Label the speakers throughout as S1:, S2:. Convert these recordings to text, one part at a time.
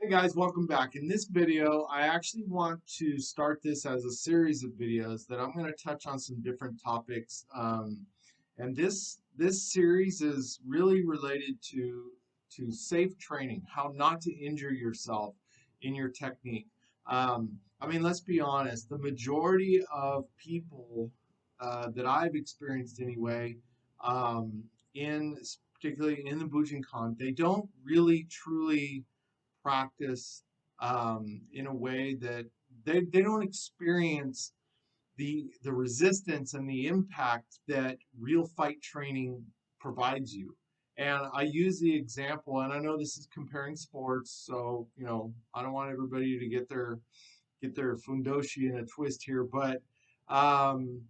S1: Hey guys, welcome back. In this video, I actually want to start this as a series of videos that I'm going to touch on some different topics. And this series is really related to safe training, how not to injure yourself in your technique. I mean, let's be honest, the majority of people that I've experienced anyway, um, in particularly in the Bujinkan, they don't really truly practice in a way that they don't experience the resistance and the impact that real fight training provides you. And I use the example, and I know this is comparing sports, so I don't want everybody to get their fundoshi in a twist here, but um,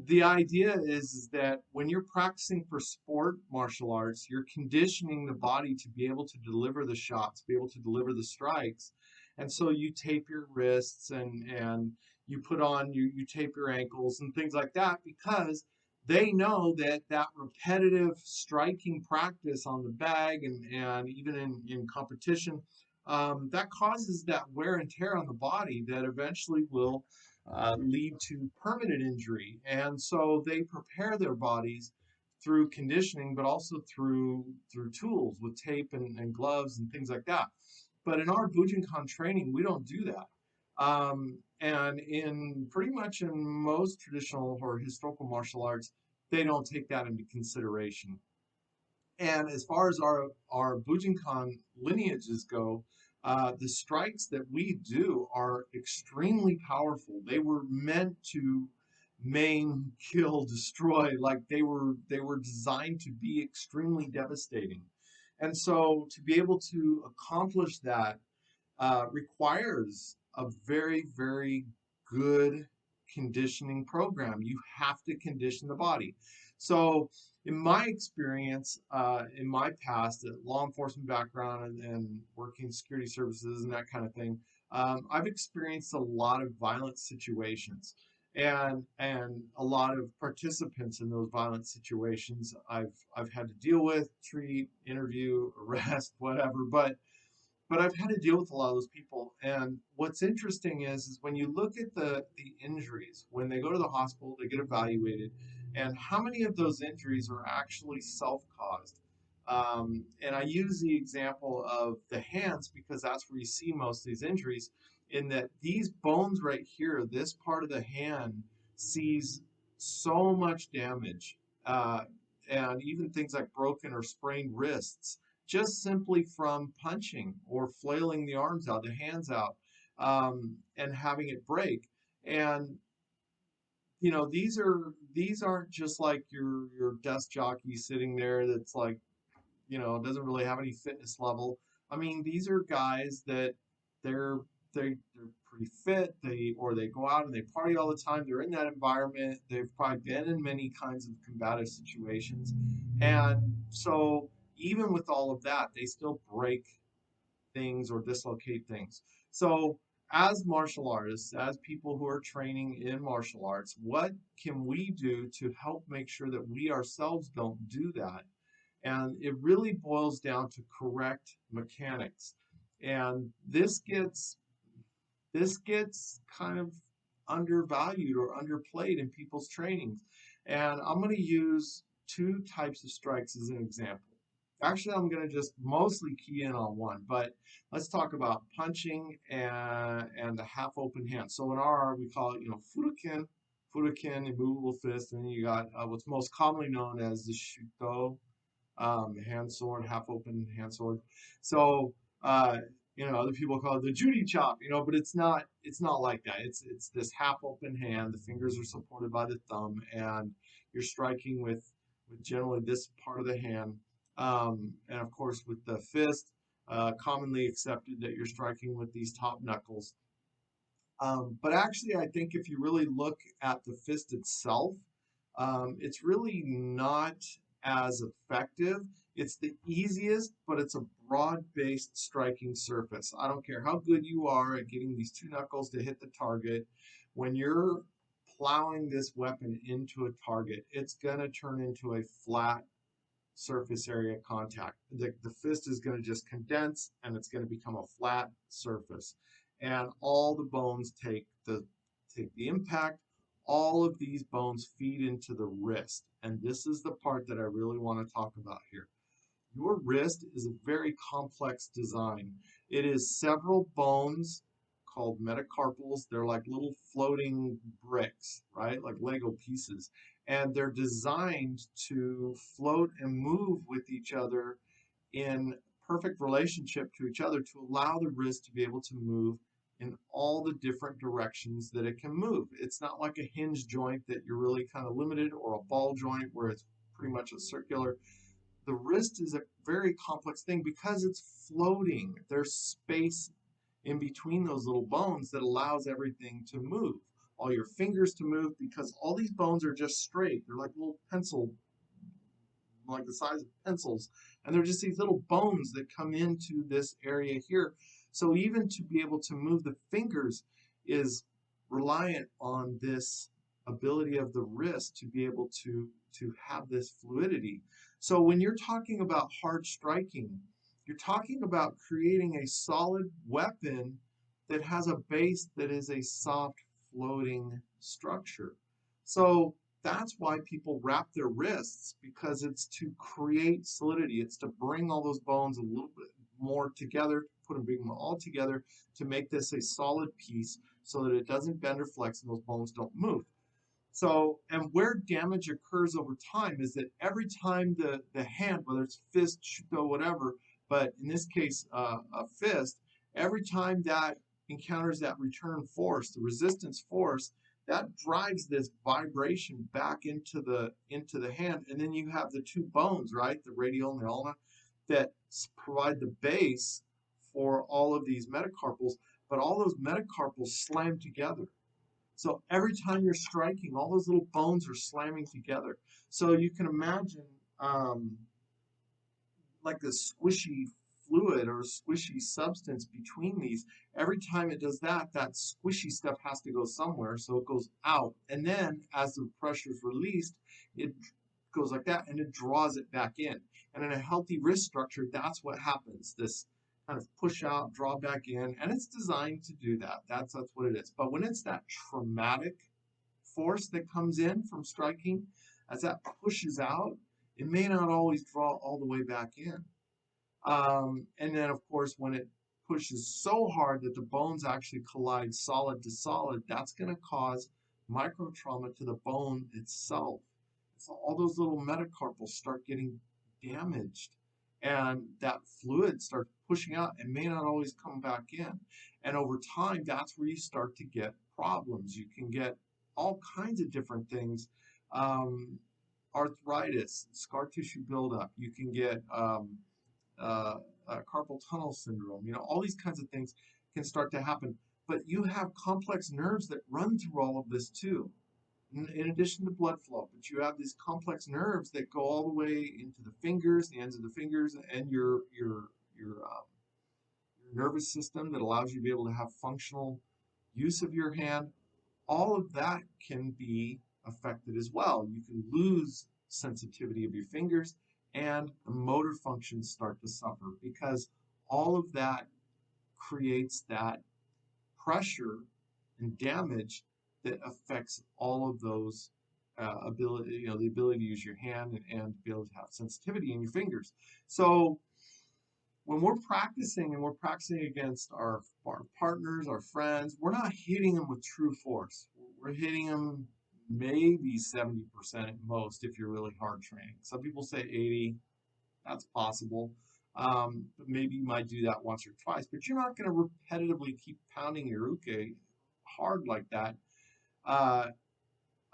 S1: the idea is that when you're practicing for sport martial arts, you're conditioning the body to be able to deliver the shots, be able to deliver the strikes. And so you tape your wrists and you put on you tape your ankles and things like that because they know that that repetitive striking practice on the bag and even in competition, that causes that wear and tear on the body that eventually will lead to permanent injury. And so they prepare their bodies through conditioning, but also through tools with tape and gloves and things like that. But in our Bujinkan training, we don't do that. And in pretty much in most traditional or historical martial arts, they don't take that into consideration. And as far as our Bujinkan lineages go, the strikes that we do are extremely powerful. They were meant to maim, kill, destroy. Like they were designed to be extremely devastating. And so to be able to accomplish that requires a very, very good conditioning program. You have to condition the body. So, in my experience, in my past, law enforcement background and working security services and that kind of thing, I've experienced a lot of violent situations. And a lot of participants in those violent situations I've had to deal with, treat, interview, arrest, whatever. But I've had to deal with a lot of those people. And what's interesting is when you look at the injuries, when they go to the hospital, they get evaluated, and how many of those injuries are actually self-caused. And I use the example of the hands because that's where you see most of these injuries, in that these bones right here, this part of the hand sees so much damage, uh, and even things like broken or sprained wrists just simply from punching or flailing the arms out, the hands out, and having it break. And these aren't just like your desk jockey sitting there that's like doesn't really have any fitness level. I mean, these are guys that they're they're pretty fit. They go out and they party all the time. They're in that environment. They've probably been in many kinds of combative situations, and so even with all of that, they still break things or dislocate things. So, as martial artists, as people who are training in martial arts, what can we do to help make sure that we ourselves don't do that? And it really boils down to correct mechanics. And this gets kind of undervalued or underplayed in people's trainings. And I'm going to use two types of strikes as an example. Actually, I'm going to just mostly key in on one, but let's talk about punching and the half open hand. So in our, we call it, fudoken, immovable fist, and then you got what's most commonly known as the shuto, hand sword, half open hand sword. So uh, other people call it the Judy chop, but it's not like that. It's this half open hand. The fingers are supported by the thumb, and you're striking with generally this part of the hand. And of course, with the fist, commonly accepted that you're striking with these top knuckles. But actually, I think if you really look at the fist itself, it's really not as effective. It's the easiest, but it's a broad-based striking surface. I don't care how good you are at getting these two knuckles to hit the target. When you're plowing this weapon into a target, it's going to turn into a flat surface area contact. The fist is going to just condense and it's going to become a flat surface. And all the bones take the impact. All of these bones feed into the wrist. And this is the part that I really want to talk about here. Your wrist is a very complex design. It is several bones called metacarpals. They're like little floating bricks, right? Like Lego pieces. And they're designed to float and move with each other in perfect relationship to each other to allow the wrist to be able to move in all the different directions that it can move. It's not like a hinge joint that you're really kind of limited, or a ball joint where it's pretty much a circular. The wrist is a very complex thing because it's floating. There's space in between those little bones that allows everything to move. All your fingers to move because all these bones are just straight. They're like little pencil, like the size of pencils. And they're just these little bones that come into this area here. So even to be able to move the fingers is reliant on this ability of the wrist to be able to have this fluidity. So when you're talking about hard striking, you're talking about creating a solid weapon that has a base that is a soft floating structure. So that's why people wrap their wrists, because it's to create solidity. It's to bring all those bones a little bit more together, bring them all together to make this a solid piece so that it doesn't bend or flex and those bones don't move. So, and where damage occurs over time is that every time the hand, whether it's fist, shuto, whatever, but in this case, a fist, every time that encounters that return force, the resistance force, that drives this vibration back into the hand. And then you have the two bones, right? The radial and the ulna, that provide the base for all of these metacarpals, but all those metacarpals slam together. So every time you're striking, all those little bones are slamming together. So you can imagine like a squishy fluid or squishy substance between these. Every time it does that, that squishy stuff has to go somewhere, so it goes out. And then as the pressure is released, it goes like that and it draws it back in. And in a healthy wrist structure, that's what happens. This kind of push out, draw back in, and it's designed to do that. That's what it is. But when it's that traumatic force that comes in from striking, as that pushes out, it may not always draw all the way back in. And then, of course, when it pushes so hard that the bones actually collide solid to solid, that's going to cause micro trauma to the bone itself. So all those little metacarpals start getting damaged, and that fluid starts pushing out and may not always come back in. And over time, that's where you start to get problems. You can get all kinds of different things. Arthritis, scar tissue buildup. You can get carpal tunnel syndrome. You know, all these kinds of things can start to happen. But you have complex nerves that run through all of this too, in addition to blood flow. But you have these complex nerves that go all the way into the fingers, the ends of the fingers, and your nervous system that allows you to be able to have functional use of your hand. All of that can be affected as well. You can lose sensitivity of your fingers, and the motor functions start to suffer because all of that creates that pressure and damage that affects all of those ability, the ability to use your hand and be able to have sensitivity in your fingers. So when we're practicing against our partners, our friends, we're not hitting them with true force. We're hitting them maybe 70% at most if you're really hard training. Some people say 80, that's possible. But maybe you might do that once or twice, but you're not going to repetitively keep pounding your uke hard like that. I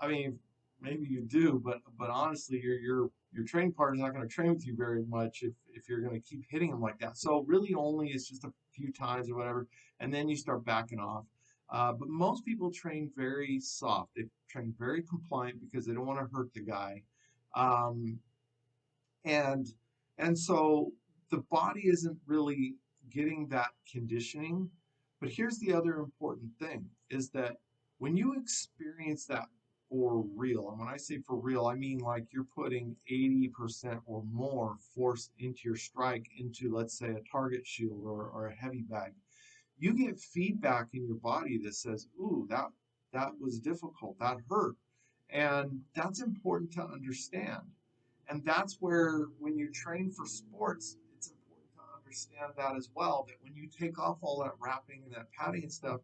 S1: mean, maybe you do, but honestly, your training partner's not going to train with you very much if you're going to keep hitting them like that. So really, only it's just a few times or whatever, and then you start backing off. But most people train very soft. They train very compliant because they don't want to hurt the guy, um, and and so the body isn't really getting that conditioning. But here's the other important thing: is that when you experience that for real. And when I say for real, I mean like you're putting 80% or more force into your strike, into, let's say, a target shield or a heavy bag. You get feedback in your body that says, ooh, that was difficult, that hurt. And that's important to understand. And that's where, when you train for sports, it's important to understand that as well. That when you take off all that wrapping and that padding and stuff,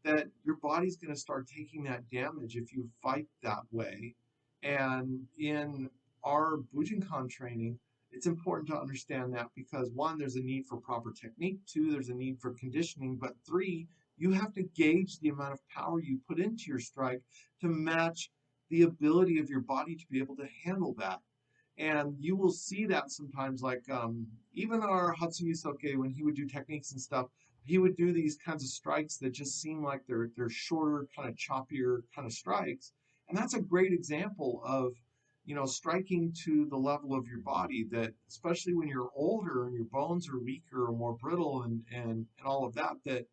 S1: that your body's going to start taking that damage if you fight that way. And in our Bujinkan training, it's important to understand that because one, there's a need for proper technique. Two, there's a need for conditioning. But three, you have to gauge the amount of power you put into your strike to match the ability of your body to be able to handle that. And you will see that sometimes, like even our Hatsumi Soke, when he would do techniques and stuff, he would do these kinds of strikes that just seem like they're shorter, kind of choppier kind of strikes. And that's a great example of, striking to the level of your body, that especially when you're older and your bones are weaker or more brittle and all of that, that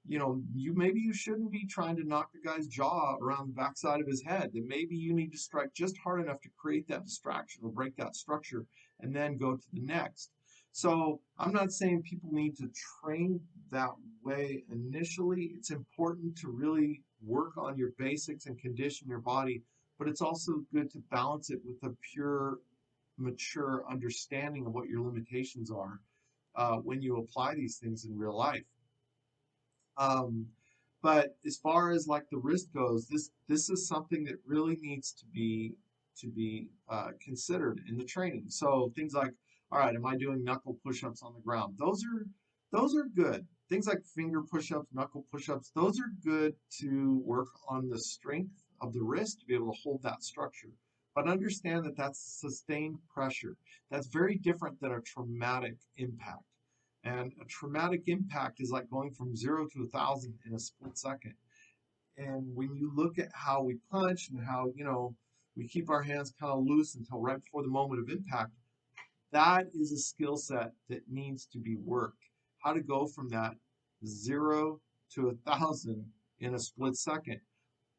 S1: you shouldn't be trying to knock the guy's jaw around the backside of his head. That maybe you need to strike just hard enough to create that distraction or break that structure and then go to the next. So I'm not saying people need to train that way initially. It's important to really work on your basics and condition your body, but it's also good to balance it with a pure, mature understanding of what your limitations are when you apply these things in real life. Um, but as far as like the wrist goes, this is something that really needs to be considered in the training. So things like, all right, am I doing knuckle push-ups on the ground? Those are good. Things like finger push-ups, knuckle push-ups, those are good to work on the strength of the wrist to be able to hold that structure. But understand that that's sustained pressure. That's very different than a traumatic impact. And a traumatic impact is like going from 0 to 1,000 in a split second. And when you look at how we punch and how, we keep our hands kind of loose until right before the moment of impact, that is a skill set that needs to be worked. How to go from that 0 to 1,000 in a split second.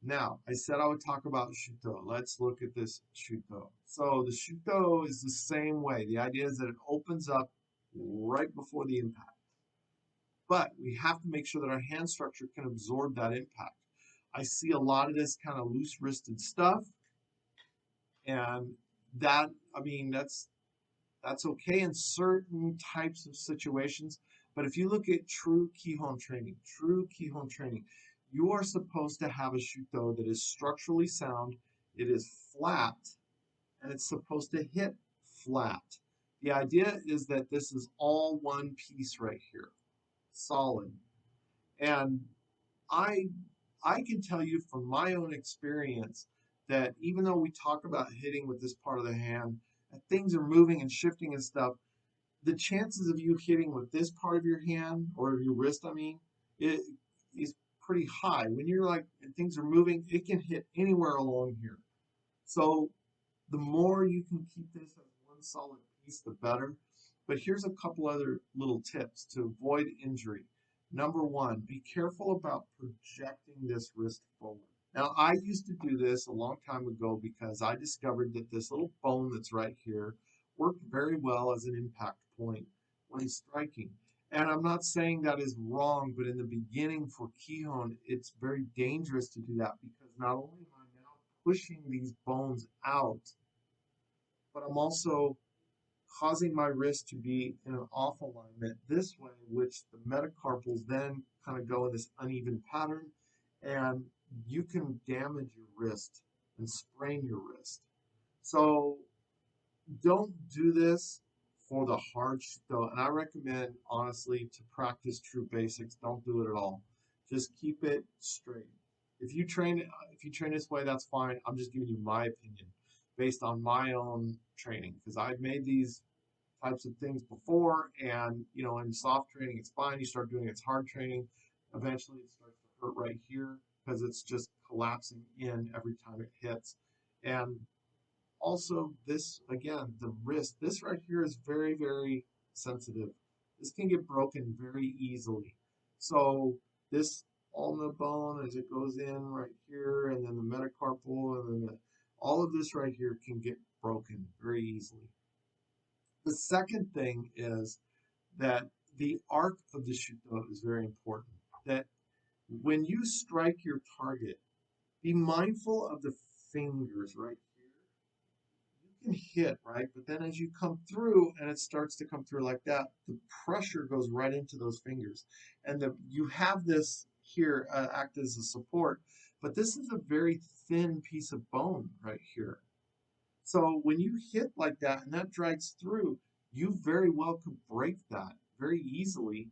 S1: Now, I said I would talk about shuto. Let's look at this shuto. So the shuto is the same way. The idea is that it opens up right before the impact. But we have to make sure that our hand structure can absorb that impact. I see a lot of this kind of loose wristed stuff, and that, I mean, that's okay in certain types of situations. But if you look at true Kihon training, you are supposed to have a shuto that is structurally sound, it is flat, and it's supposed to hit flat. The idea is that this is all one piece right here, solid. And I I can tell you from my own experience that even though we talk about hitting with this part of the hand, and things are moving and shifting and stuff, the chances of you hitting with this part of your hand or your wrist, I mean, it is pretty high. When you're like and things are moving, it can hit anywhere along here. So the more you can keep this as one solid piece, the better. But here's a couple other little tips to avoid injury. Number one, be careful about projecting this wrist forward. Now, I used to do this a long time ago because I discovered that this little bone that's right here worked very well as an impact point when striking. And I'm not saying that is wrong, but in the beginning for Kihon, it's very dangerous to do that because not only am I now pushing these bones out, but I'm also causing my wrist to be in an off alignment this way, which the metacarpals then kind of go in this uneven pattern, and you can damage your wrist and sprain your wrist. So don't do this for the hard stuff. And I recommend, honestly, to practice true basics. Don't do it at all. Just keep it straight. If you train this way, that's fine. I'm just giving you my opinion based on my own training because I've made these types of things before, and in soft training it's fine. You start doing its hard training, eventually it starts to hurt right here because it's just collapsing in every time it hits. And also this, again, the wrist, this right here is very, very sensitive. This can get broken very easily. So this ulna bone as it goes in right here, and then the metacarpal, and then all of this right here can get broken very easily. The second thing is that the arc of the shuto is very important. That when you strike your target, be mindful of the fingers right here. You can hit, right? But then as you come through and it starts to come through like that, the pressure goes right into those fingers. And you have this here act as a support, but this is a very thin piece of bone right here. So when you hit like that and that drags through, you very well could break that very easily.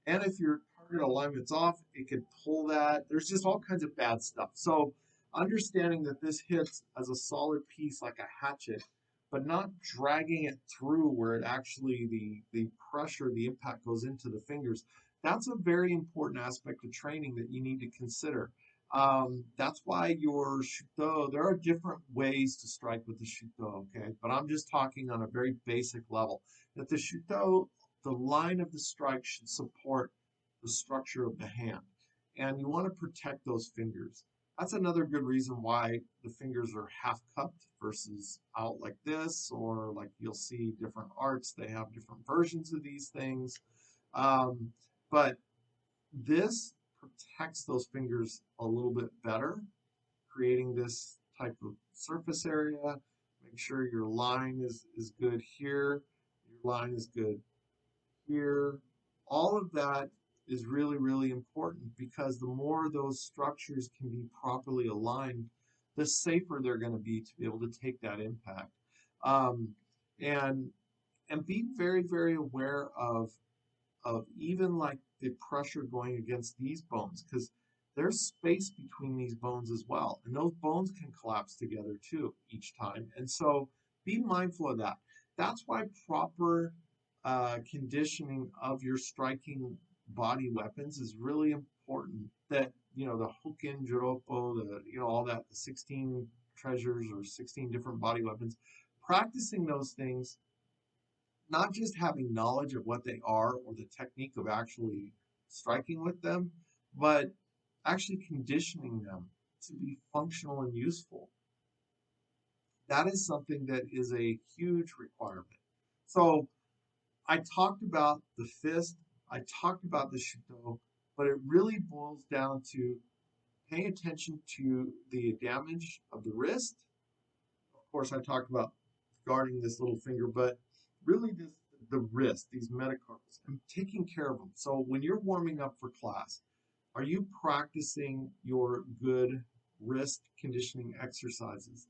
S1: And if your target alignment's off, it could pull that. There's just all kinds of bad stuff. So understanding that this hits as a solid piece like a hatchet, but not dragging it through where it actually the pressure, the impact goes into the fingers. That's a very important aspect of training that you need to consider. That's why your shuto, there are different ways to strike with the shuto, okay? But I'm just talking on a very basic level. That the shuto, the line of the strike should support the structure of the hand. And you want to protect those fingers. That's another good reason why the fingers are half cupped versus out like this, or like you'll see different arts, they have different versions of these things. But this protects those fingers a little bit better, creating this type of surface area. Make sure your line is good here. Your line is good here. All of that is really, really important because the more those structures can be properly aligned, the safer they're going to be able to take that impact. Um, and and be very, very aware of even like the pressure going against these bones because there's space between these bones as well. And those bones can collapse together too each time. And so be mindful of that. That's why proper conditioning of your striking body weapons is really important. That, you know, the Hoken, Jiropo, all that, the 16 treasures or 16 different body weapons, practicing those things, not just having knowledge of what they are or the technique of actually striking with them, but actually conditioning them to be functional and useful. That is something that is a huge requirement. So I talked about the fist, I talked about the shuto, but it really boils down to paying attention to the damage of the wrist. Of course, I talked about guarding this little finger, but really the wrist, these metacarpals, and taking care of them. So when you're warming up for class, are you practicing your good wrist conditioning exercises?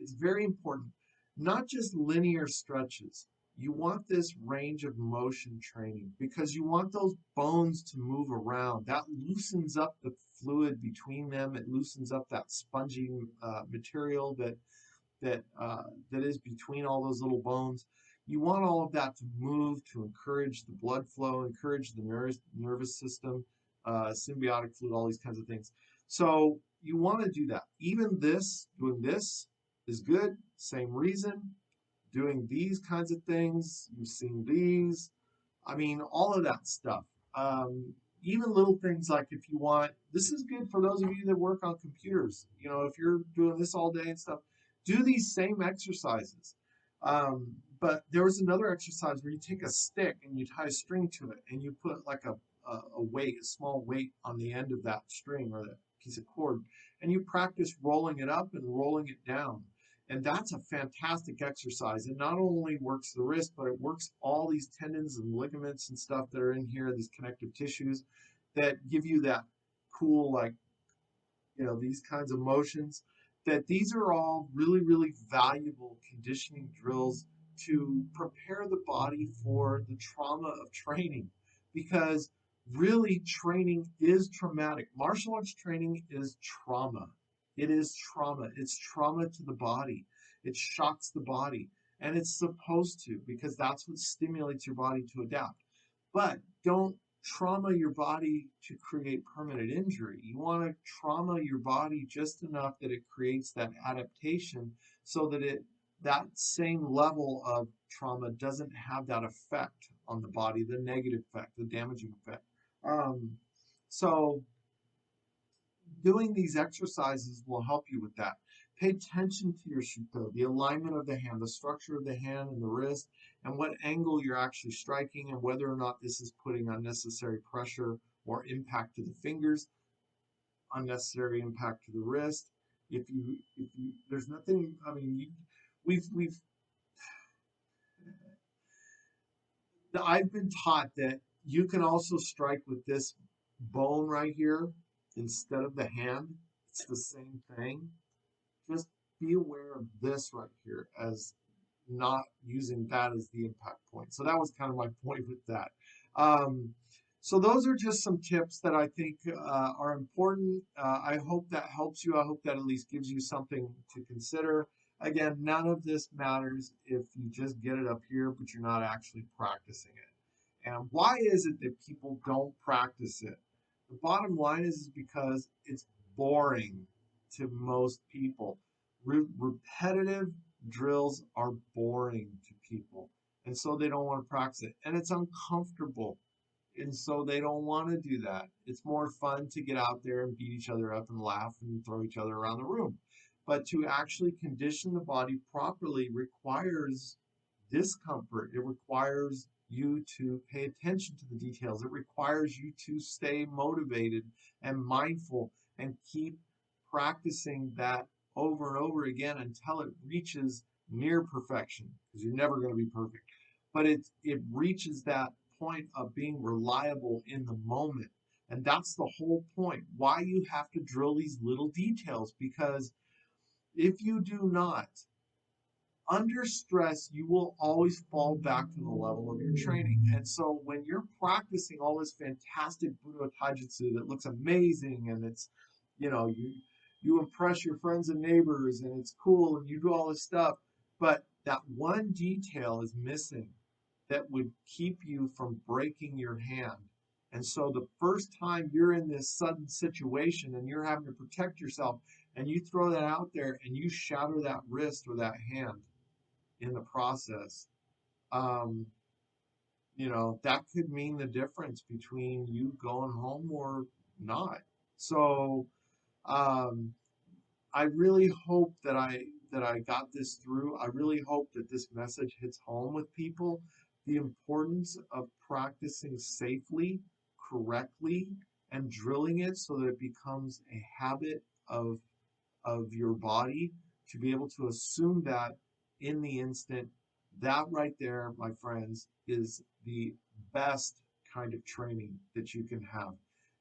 S1: It's very important. Not just linear stretches. You want this range of motion training because you want those bones to move around. That loosens up the fluid between them. It loosens up that spongy material that is between all those little bones. You want all of that to move to encourage the blood flow, encourage the nervous system, symbiotic fluid, all these kinds of things. So you want to do that. Even this, doing this is good. Same reason. Doing these kinds of things, you've seen these. I mean, all of that stuff. Um, Even little things like if you want, this is good for those of you that work on computers. You know, if you're doing this all day and stuff, do these same exercises. But there was another exercise where you take a stick and you tie a string to it and you put like a weight, a small weight on the end of that string or that piece of cord, and you practice rolling it up and rolling it down. And that's a fantastic exercise. It not only works the wrist, but it works all these tendons and ligaments and stuff that are in here, these connective tissues that give you that cool, like, these kinds of motions. That these are all really, really valuable conditioning drills to prepare the body for the trauma of training. Because really, training is traumatic. Martial arts training is trauma. It is trauma. It's trauma to the body. It shocks the body. And it's supposed to, because that's what stimulates your body to adapt. But don't trauma your body to create permanent injury. You want to trauma your body just enough that it creates that adaptation so that that same level of trauma doesn't have that effect on the body, the negative effect, the damaging effect. Um, so doing these exercises will help you with that. Pay attention to your shuto, the alignment of the hand, the structure of the hand and the wrist, and what angle you're actually striking, and whether or not this is putting unnecessary pressure or impact to the fingers, unnecessary impact to the wrist. There's nothing. I mean, we've I've been taught that you can also strike with this bone right here instead of the hand. It's the same thing. Just be aware of this right here as not using that as the impact point. So that was kind of my point with that. Um, so those are just some tips that I think are important. I hope that helps you. I hope that at least gives you something to consider. Again, none of this matters if you just get it up here, but you're not actually practicing it. And why is it that people don't practice it? The bottom line is because it's boring to most people. Repetitive drills are boring to people, and so they don't want to practice it. And it's uncomfortable, and so they don't want to do that. It's more fun to get out there and beat each other up and laugh and throw each other around the room. But to actually condition the body properly requires discomfort. It requires you to pay attention to the details. It requires you to stay motivated and mindful and keep practicing that over and over again until it reaches near perfection, because you're never going to be perfect. But it reaches that point of being reliable in the moment. And that's the whole point. Why you have to drill these little details, because if you do not, under stress, you will always fall back to the level of your training. And so when you're practicing all this fantastic Budo Taijutsu that looks amazing, and it's, you impress your friends and neighbors and it's cool and you do all this stuff, but that one detail is missing that would keep you from breaking your hand. And so the first time you're in this sudden situation and you're having to protect yourself, and you throw that out there and you shatter that wrist or that hand in the process, um, that could mean the difference between you going home or not. So um, I really hope that I got this through. I really hope that this message hits home with people. The importance of practicing safely, correctly, and drilling it so that it becomes a habit of your body, to be able to assume that in the instant. That right there, my friends, is the best kind of training that you can have.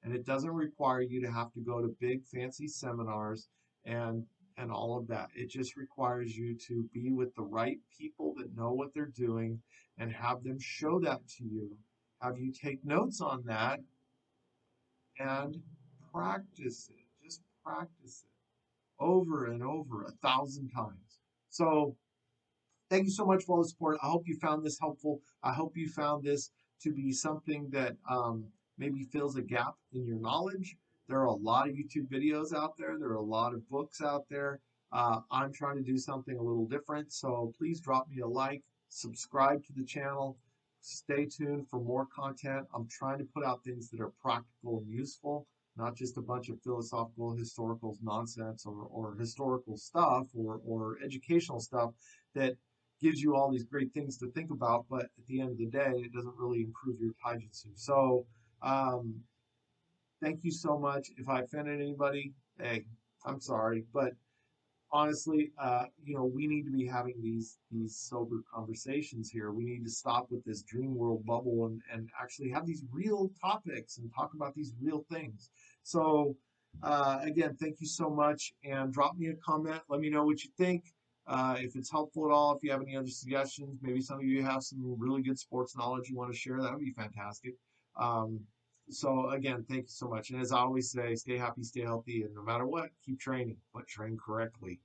S1: And it doesn't require you to have to go to big fancy seminars and and all of that. It just requires you to be with the right people that know what they're doing and have them show that to you. Have you take notes on that and practice it. Just practice it over and over 1,000 times. So thank you so much for all the support. I hope you found this helpful. I hope you found this to be something that maybe fills a gap in your knowledge. There are a lot of YouTube videos out there. There are a lot of books out there. I'm trying to do something a little different. So please drop me a like, subscribe to the channel, stay tuned for more content. I'm trying to put out things that are practical and useful, not just a bunch of philosophical, historical nonsense, or historical stuff, or educational stuff that gives you all these great things to think about, but at the end of the day, it doesn't really improve your taijutsu. So, um, thank you so much. If I offended anybody, hey, I'm sorry, but honestly, we need to be having these sober conversations here. We need to stop with this dream world bubble and actually have these real topics and talk about these real things. So, again, thank you so much, and drop me a comment. Let me know what you think. If it's helpful at all, if you have any other suggestions, maybe some of you have some really good sports knowledge you want to share, that would be fantastic. Um, so again, thank you so much. And as I always say, stay happy, stay healthy, and no matter what, keep training, but train correctly.